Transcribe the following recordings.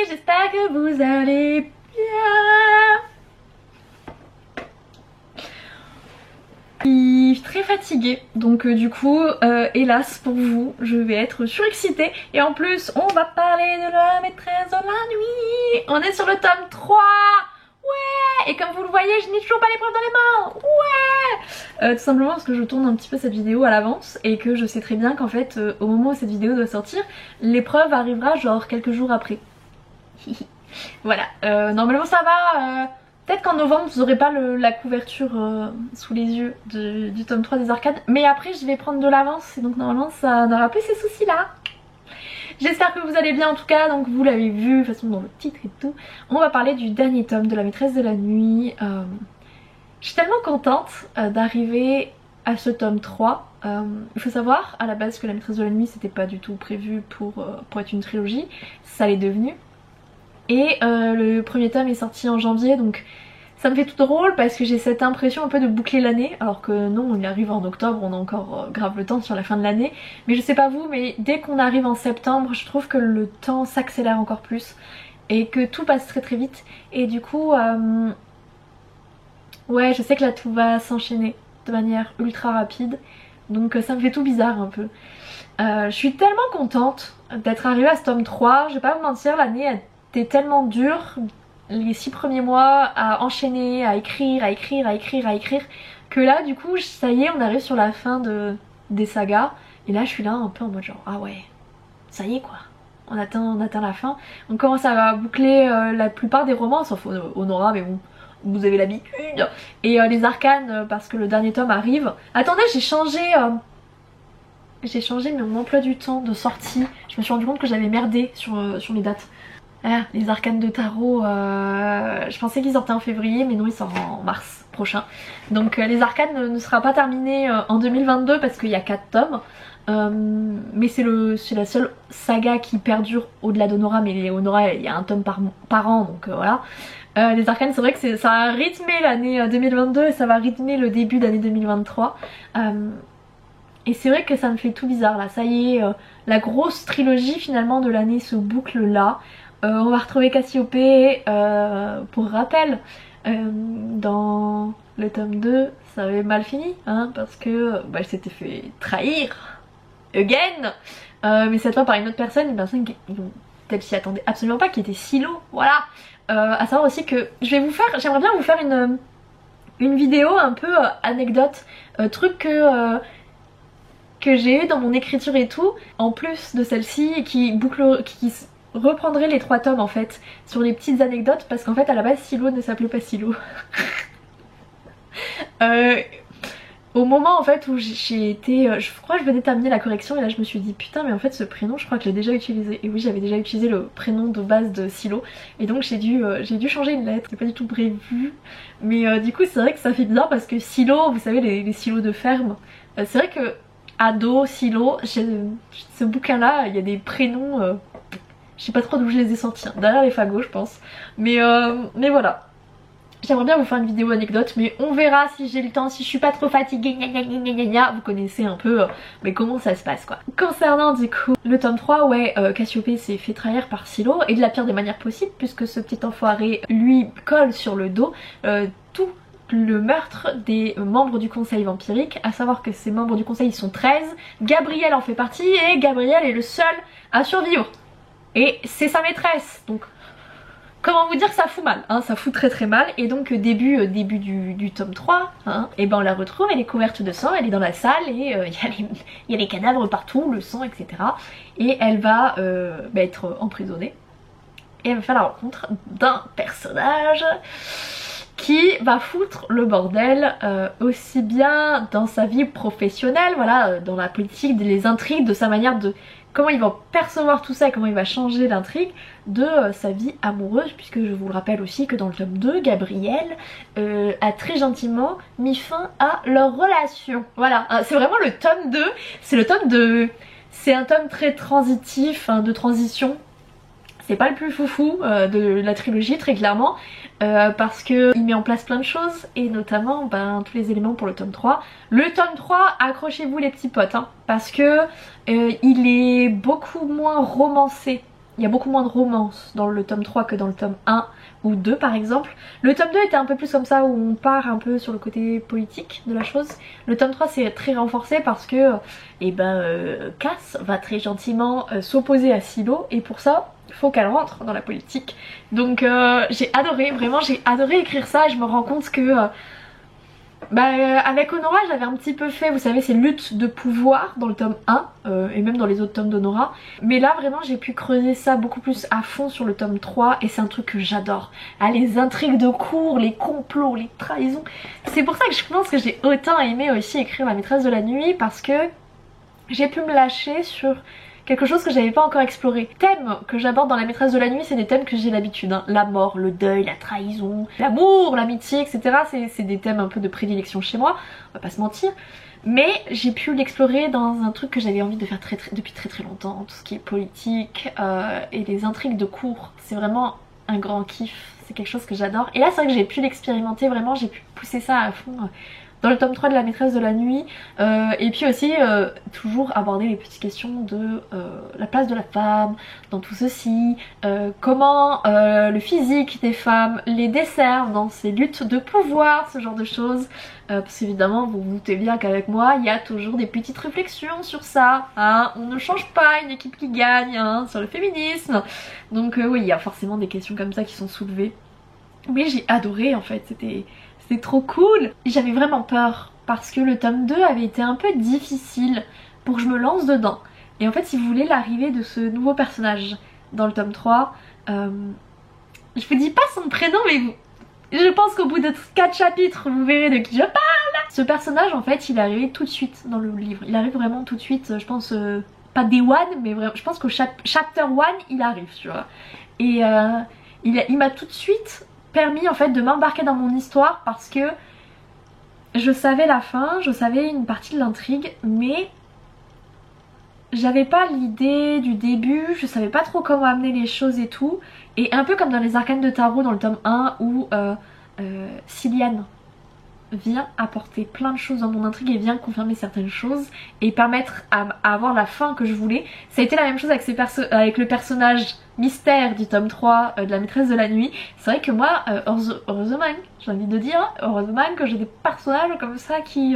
j'espère que vous allez bien. Je suis très fatiguée, donc du coup, hélas pour vous, je vais être surexcitée. Et en plus, on va parler de la maîtresse de la nuit. On est sur le tome 3. Ouais. Et comme vous le voyez, je n'ai toujours pas l'épreuve dans les mains. Ouais. Tout simplement parce que je tourne un petit peu cette vidéo à l'avance et que je sais très bien qu'en fait, au moment où cette vidéo doit sortir, l'épreuve arrivera genre quelques jours après. Voilà, normalement ça va. Peut-être qu'en novembre vous aurez pas la couverture sous les yeux du tome 3 des arcades. Mais après je vais prendre de l'avance et donc normalement ça n'aura plus ces soucis là. J'espère que vous allez bien en tout cas, donc vous l'avez vu de toute façon dans le titre et tout. On va parler du dernier tome de la maîtresse de la nuit. Je suis tellement contente d'arriver à ce tome 3. Il faut savoir à la base que la maîtresse de la nuit c'était pas du tout prévu pour être une trilogie. Ça l'est devenu. Et le premier tome est sorti en janvier, donc ça me fait tout drôle parce que j'ai cette impression un peu de boucler l'année, alors que non, il arrive en octobre, on a encore grave le temps sur la fin de l'année. Mais je sais pas vous, mais dès qu'on arrive en septembre, je trouve que le temps s'accélère encore plus et que tout passe très très vite. Et du coup, ouais, je sais que là tout va s'enchaîner de manière ultra rapide, donc ça me fait tout bizarre un peu. Je suis tellement contente d'être arrivée à ce tome 3, je vais pas vous mentir, l'année a été tellement dure, les 6 premiers mois à enchaîner, à écrire, que là du coup ça y est, on arrive sur la fin des sagas et là je suis là un peu en mode genre ah ouais, ça y est quoi, on atteint la fin, on commence à boucler la plupart des romans sauf Honora, mais bon vous avez l'habitude, et les arcanes parce que le dernier tome arrive. Attendez, j'ai changé mon emploi du temps de sortie, je me suis rendu compte que j'avais merdé sur les dates. Ah, les arcanes de tarot, je pensais qu'ils sortaient en février mais non, ils sortent en mars prochain. Donc les arcanes ne sera pas terminé en 2022 parce qu'il y a 4 tomes. Mais c'est la seule saga qui perdure au-delà d'Honora, mais les Honora il y a un tome par an, donc voilà. Les arcanes, c'est vrai que ça a rythmé l'année 2022 et ça va rythmer le début d'année 2023. Et c'est vrai que ça me fait tout bizarre là, ça y est, la grosse trilogie finalement de l'année se boucle là. On va retrouver Cassiopée, pour rappel, dans le tome 2, ça avait mal fini, hein, parce que elle s'était fait trahir, again, mais cette fois par une autre personne qui peut-être s'y attendait absolument pas, qui était Silo, voilà. À savoir aussi que j'aimerais bien vous faire une vidéo un peu anecdote, truc que j'ai eu dans mon écriture et tout, en plus de celle-ci, qui reprendrait les 3 tomes en fait, sur les petites anecdotes, parce qu'en fait à la base Silo ne s'appelait pas Silo. Au moment en fait où j'ai été, je crois que je venais de terminer la correction et là je me suis dit putain mais en fait ce prénom je crois que je l'ai déjà utilisé. Et oui, j'avais déjà utilisé le prénom de base de Silo et donc j'ai dû changer une lettre, c'est pas du tout prévu. Mais du coup c'est vrai que ça fait bizarre parce que Silo, vous savez les silos de ferme, c'est vrai que ado, Silo, ce bouquin là il y a des prénoms, je sais pas trop d'où je les ai sortis, hein, derrière les fagots je pense. Mais voilà. J'aimerais bien vous faire une vidéo anecdote, mais on verra si j'ai le temps, si je suis pas trop fatiguée, vous connaissez un peu mais comment ça se passe quoi. Concernant du coup le tome 3, ouais, Cassiopée s'est fait trahir par Silo, et de la pire des manières possibles, puisque ce petit enfoiré lui colle sur le dos tout le meurtre des membres du conseil vampirique, à savoir que ces membres du conseil ils sont 13, Gabriel en fait partie, et Gabriel est le seul à survivre. Et c'est sa maîtresse, donc comment vous dire que ça fout mal, hein, ça fout très très mal. Et donc début du tome 3, hein, et ben on la retrouve, elle est couverte de sang, elle est dans la salle et il y a les cadavres partout, le sang, etc. Et elle va être emprisonnée. Et elle va faire la rencontre d'un personnage qui va foutre le bordel aussi bien dans sa vie professionnelle, voilà, dans la politique, les intrigues, de sa manière de... comment il va percevoir tout ça et comment il va changer l'intrigue de sa vie amoureuse, puisque je vous le rappelle aussi que dans le tome 2, Gabriel a très gentiment mis fin à leur relation. Voilà, c'est vraiment le tome 2, c'est le tome de... c'est un tome très transitif, hein, de transition. C'est pas le plus foufou de la trilogie très clairement, parce que il met en place plein de choses et notamment tous les éléments pour le tome 3. Le tome 3, accrochez-vous les petits potes, hein, parce que il est beaucoup moins romancé il y a beaucoup moins de romance dans le tome 3 que dans le tome 1 ou 2 par exemple. Le tome 2 était un peu plus comme ça, où on part un peu sur le côté politique de la chose. Le tome 3 c'est très renforcé parce que Cass va très gentiment s'opposer à Silo, et pour ça il faut qu'elle rentre dans la politique. Donc j'ai adoré, vraiment j'ai adoré écrire ça, et je me rends compte que avec Honora j'avais un petit peu fait, vous savez, ces luttes de pouvoir dans le tome 1 et même dans les autres tomes d'Honora, mais là vraiment j'ai pu creuser ça beaucoup plus à fond sur le tome 3, et c'est un truc que j'adore. Ah, les intrigues de cour, les complots, les trahisons, c'est pour ça que je pense que j'ai autant aimé aussi écrire La Maîtresse de la Nuit, parce que j'ai pu me lâcher sur quelque chose que j'avais pas encore exploré. Thèmes que j'aborde dans La Maîtresse de la Nuit, c'est des thèmes que j'ai l'habitude, hein. La mort, le deuil, la trahison, l'amour, l'amitié, etc. C'est des thèmes un peu de prédilection chez moi, on va pas se mentir. Mais j'ai pu l'explorer dans un truc que j'avais envie de faire depuis très longtemps, tout ce qui est politique et les intrigues de cour. C'est vraiment un grand kiff, c'est quelque chose que j'adore. Et là c'est vrai que j'ai pu l'expérimenter vraiment, j'ai pu pousser ça à fond dans le tome 3 de La Maîtresse de la Nuit, et puis aussi toujours aborder les petites questions de la place de la femme dans tout ceci, comment le physique des femmes les dessert dans ces luttes de pouvoir, ce genre de choses, parce qu'évidemment vous vous doutez bien qu'avec moi il y a toujours des petites réflexions sur ça, hein. On ne change pas une équipe qui gagne, hein, sur le féminisme, donc oui, il y a forcément des questions comme ça qui sont soulevées, mais j'ai adoré en fait, c'était trop cool. J'avais vraiment peur parce que le tome 2 avait été un peu difficile pour que je me lance dedans. Et en fait, si vous voulez l'arrivée de ce nouveau personnage dans le tome 3, je vous dis pas son prénom, mais je pense qu'au bout de 4 chapitres, vous verrez de qui je parle. Ce personnage, en fait, il est arrivé tout de suite dans le livre. Il arrive vraiment tout de suite, je pense, pas Day One, mais vraiment, je pense qu'au chapter 1, il arrive, tu vois. Et il m'a tout de suite permis en fait de m'embarquer dans mon histoire, parce que je savais la fin, je savais une partie de l'intrigue, mais j'avais pas l'idée du début, je savais pas trop comment amener les choses et tout. Et un peu comme dans les arcanes de tarot dans le tome 1 où Cillian vient apporter plein de choses dans mon intrigue et vient confirmer certaines choses et permettre à avoir la fin que je voulais. Ça a été la même chose avec le personnage mystère du tome 3 de La Maîtresse de la Nuit. C'est vrai que moi, heureusement, j'ai envie de dire, heureusement que j'ai des personnages comme ça qui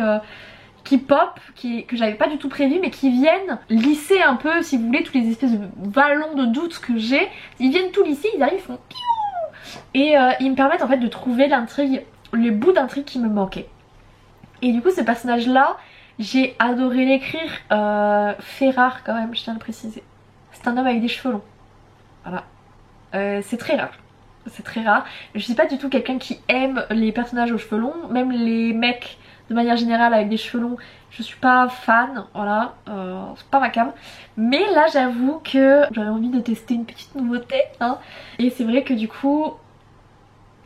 pop, que j'avais pas du tout prévu, mais qui viennent lisser un peu, si vous voulez, tous les espèces de ballons de doute que j'ai. Ils viennent tout lisser, ils arrivent, ils font piou, et ils me permettent en fait de trouver l'intrigue, les bouts d'intrigue qui me manquaient. Et du coup ce personnage là, j'ai adoré l'écrire, fait rare quand même, je tiens à le préciser. C'est un homme avec des cheveux longs, voilà. C'est très rare, c'est très rare. Je suis pas du tout quelqu'un qui aime les personnages aux cheveux longs, même les mecs de manière générale avec des cheveux longs, je suis pas fan, voilà, c'est pas ma cam. Mais là j'avoue que j'avais envie de tester une petite nouveauté, hein. Et c'est vrai que du coup,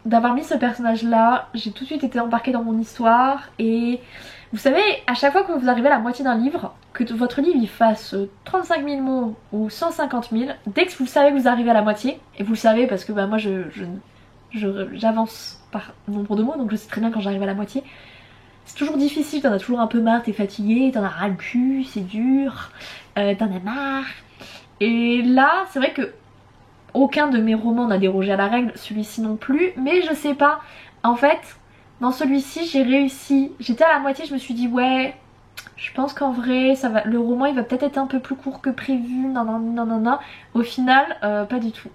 d'avoir mis ce personnage là, j'ai tout de suite été embarquée dans mon histoire. Et vous savez, à chaque fois que vous arrivez à la moitié d'un livre, que votre livre il fasse 35 000 mots ou 150 000, dès que vous savez que vous arrivez à la moitié, et vous le savez parce que bah, moi j'avance par nombre de mots, donc je sais très bien quand j'arrive à la moitié. C'est toujours difficile, t'en as toujours un peu marre, t'es fatigué, t'en as ras le cul, c'est dur, t'en as marre. Et là, c'est vrai que aucun de mes romans n'a dérogé à la règle, celui-ci non plus, mais je sais pas, en fait, dans celui-ci j'ai réussi, j'étais à la moitié, je me suis dit ouais, je pense qu'en vrai, ça va, le roman il va peut-être être un peu plus court que prévu, non. Au final, pas du tout.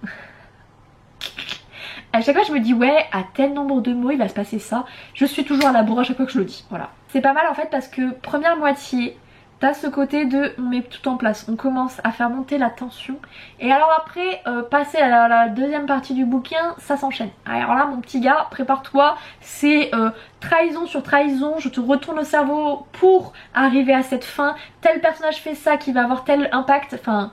À chaque fois je me dis ouais, à tel nombre de mots il va se passer ça, je suis toujours à la bourre à chaque fois que je le dis, voilà. C'est pas mal en fait parce que première moitié, t'as ce côté de on met tout en place, on commence à faire monter la tension, et alors après passer à la deuxième partie du bouquin, ça s'enchaîne. Alors là mon petit gars, prépare-toi, c'est trahison sur trahison, je te retourne le cerveau pour arriver à cette fin, tel personnage fait ça qui va avoir tel impact, enfin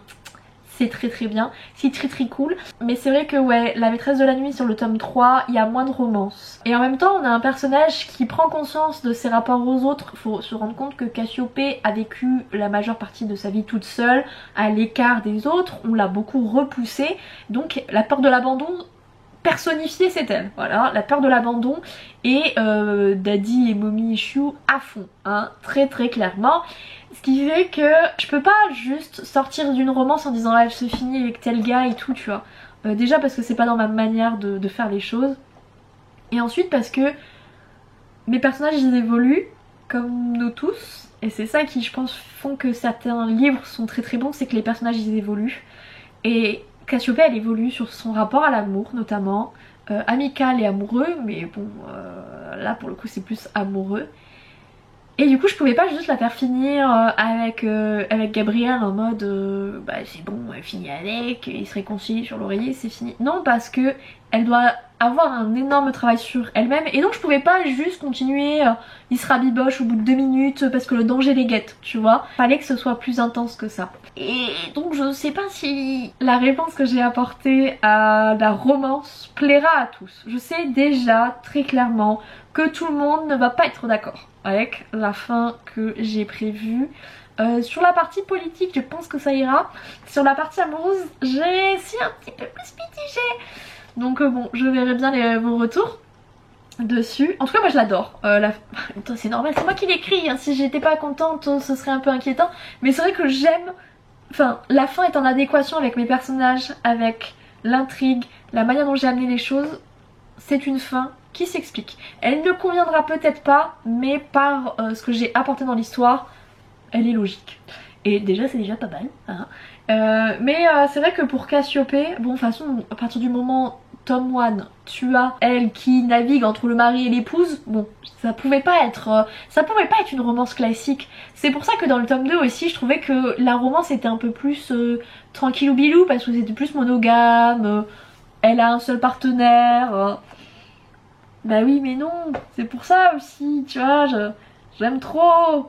c'est très bien, c'est très cool. Mais c'est vrai que ouais, La Maîtresse de la Nuit sur le tome 3, il y a moins de romance. Et en même temps on a un personnage qui prend conscience de ses rapports aux autres. Faut se rendre compte que Cassiopée a vécu la majeure partie de sa vie toute seule, à l'écart des autres, on l'a beaucoup repoussée. Donc la peur de l'abandon personnifiée c'est elle, voilà, la peur de l'abandon et Daddy et Mommy issue à fond, hein, très clairement. Ce qui fait que je peux pas juste sortir d'une romance en disant ah, elle se finit avec tel gars et tout, tu vois. Déjà parce que c'est pas dans ma manière de faire les choses. Et ensuite parce que mes personnages ils évoluent comme nous tous. Et c'est ça qui je pense font que certains livres sont très bons, c'est que les personnages ils évoluent. Et Cassiopée elle évolue sur son rapport à l'amour notamment, amical et amoureux, mais bon là pour le coup c'est plus amoureux. Et du coup je pouvais pas juste la faire finir avec Gabriel en mode bah c'est bon, elle finit avec, ils se réconcilient sur l'oreiller, c'est fini. Non, parce que elle doit avoir un énorme travail sur elle-même et donc je pouvais pas juste continuer, il se rabiboche au bout de 2 minutes parce que le danger les guette, tu vois. Fallait que ce soit plus intense que ça. Et donc je sais pas si la réponse que j'ai apportée à la romance plaira à tous. Je sais déjà très clairement que tout le monde ne va pas être d'accord avec la fin que j'ai prévue. Sur la partie politique je pense que ça ira. Sur la partie amoureuse j'ai si un petit peu plus mitigée. Donc bon je verrai bien vos retours dessus. En tout cas moi je l'adore. C'est normal, c'est moi qui l'écris, hein. Si j'étais pas contente ce serait un peu inquiétant. Mais c'est vrai que j'aime... Enfin la fin est en adéquation avec mes personnages, avec l'intrigue, la manière dont j'ai amené les choses. C'est une fin qui s'explique. Elle ne conviendra peut-être pas, mais par ce que j'ai apporté dans l'histoire, elle est logique. Et déjà c'est déjà pas mal, hein. Mais c'est vrai que pour Cassiopée, bon de toute façon à partir du moment tome 1, tu as elle qui navigue entre le mari et l'épouse, bon ça pouvait pas être une romance classique. C'est pour ça que dans le tome 2 aussi je trouvais que la romance était un peu plus tranquillou bilou parce que c'était plus monogame, elle a un seul partenaire. Bah oui mais non, c'est pour ça aussi, tu vois, j'aime trop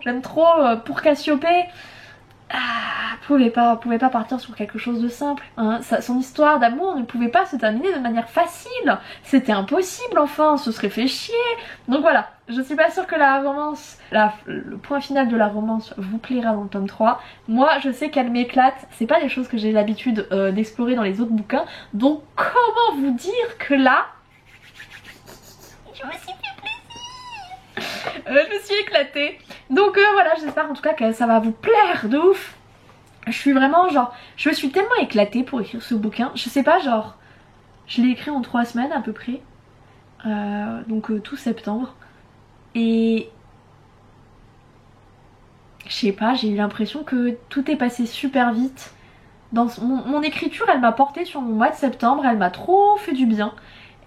pour Cassiopée. Pouvait pas partir sur quelque chose de simple, hein. Son histoire d'amour ne pouvait pas se terminer de manière facile, c'était impossible enfin, on se serait fait chier. Donc voilà, je suis pas sûre que la romance, le point final de la romance vous plaira dans le tome 3. Moi je sais qu'elle m'éclate, c'est pas des choses que j'ai l'habitude d'explorer dans les autres bouquins, donc comment vous dire que là je me suis fait plaisir, je me suis éclatée. Donc voilà, j'espère en tout cas que ça va vous plaire de ouf. Je suis vraiment genre, je me suis tellement éclatée pour écrire ce bouquin. Je sais pas, genre, je l'ai écrit en 3 semaines à peu près. Donc tout septembre. Et je sais pas, j'ai eu l'impression que tout est passé super vite. Mon écriture elle m'a portée sur mon mois de septembre, elle m'a trop fait du bien.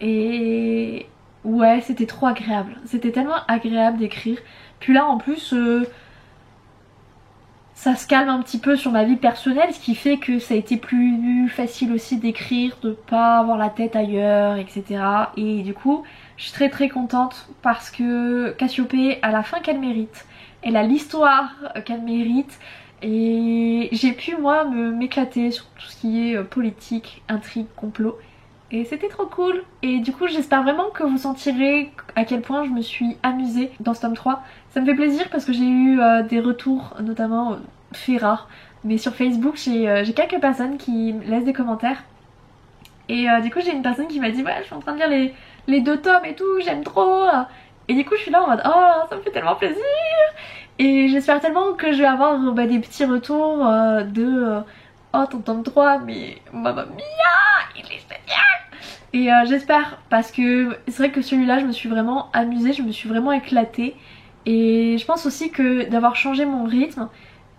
Et ouais, c'était trop agréable. C'était tellement agréable d'écrire. Puis là en plus ça se calme un petit peu sur ma vie personnelle, ce qui fait que ça a été plus facile aussi d'écrire, de pas avoir la tête ailleurs, etc. Et du coup je suis très contente parce que Cassiopée a la fin qu'elle mérite. Elle a l'histoire qu'elle mérite. Et j'ai pu moi m'éclater sur tout ce qui est politique, intrigue, complot. Et c'était trop cool. Et du coup j'espère vraiment que vous sentirez à quel point je me suis amusée dans ce tome 3. Ça me fait plaisir parce que j'ai eu des retours, notamment faits rares. Mais sur Facebook j'ai quelques personnes qui me laissent des commentaires. Et du coup j'ai une personne qui m'a dit ouais je suis en train de lire les 2 tomes et tout, j'aime trop. Et du coup je suis là en mode oh ça me fait tellement plaisir. Et j'espère tellement que je vais avoir des petits retours oh ton tome 3 mais mamma mia il est génial. Et j'espère parce que c'est vrai que celui-là je me suis vraiment amusée, je me suis vraiment éclatée. Et je pense aussi que d'avoir changé mon rythme,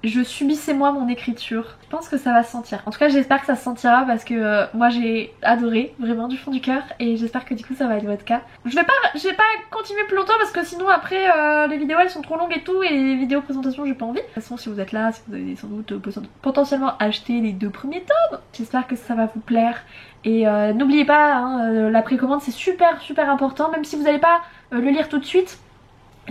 je subissais moi mon écriture. Je pense que ça va se sentir. En tout cas j'espère que ça se sentira parce que moi j'ai adoré vraiment du fond du cœur. Et j'espère que du coup ça va être votre cas. Je vais pas continuer plus longtemps parce que sinon après les vidéos elles sont trop longues et tout. Et les vidéos présentation j'ai pas envie. De toute façon si vous êtes là, si vous avez sans doute potentiellement acheté les 2 premiers tomes, j'espère que ça va vous plaire. Et n'oubliez pas hein, la précommande c'est super important. Même si vous n'allez pas le lire tout de suite,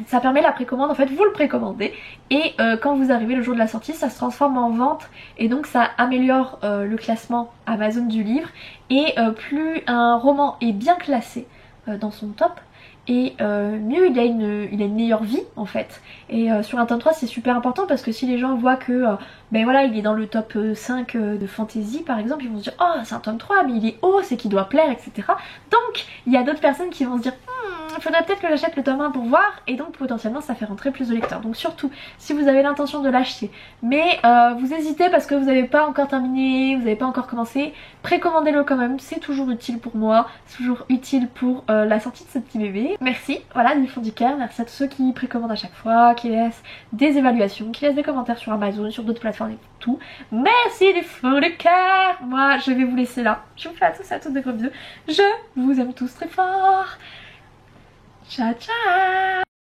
ça permet la précommande, en fait vous le précommandez et quand vous arrivez le jour de la sortie ça se transforme en vente et donc ça améliore le classement Amazon du livre. Et plus un roman est bien classé dans son top, et mieux il a une meilleure vie en fait. Et sur un tome 3 c'est super important parce que si les gens voient que ben voilà il est dans le top 5 de fantasy par exemple, ils vont se dire oh c'est un tome 3 mais il est haut, c'est qu'il doit plaire, etc. Donc il y a d'autres personnes qui vont se dire il faudrait peut-être que j'achète le tome 1 pour voir, et donc potentiellement ça fait rentrer plus de lecteurs. Donc surtout si vous avez l'intention de l'acheter mais vous hésitez parce que vous n'avez pas encore terminé, vous n'avez pas encore commencé, précommandez-le quand même, c'est toujours utile pour moi, c'est toujours utile pour la sortie de ce petit bébé. Merci, voilà, du fond du cœur, merci à tous ceux qui précommandent à chaque fois, qui laissent des évaluations, qui laissent des commentaires sur Amazon, sur d'autres plateformes et tout. Merci du fond du cœur. Moi je vais vous laisser là, je vous fais à tous et à toutes de gros bisous, je vous aime tous très fort. Ciao ciao.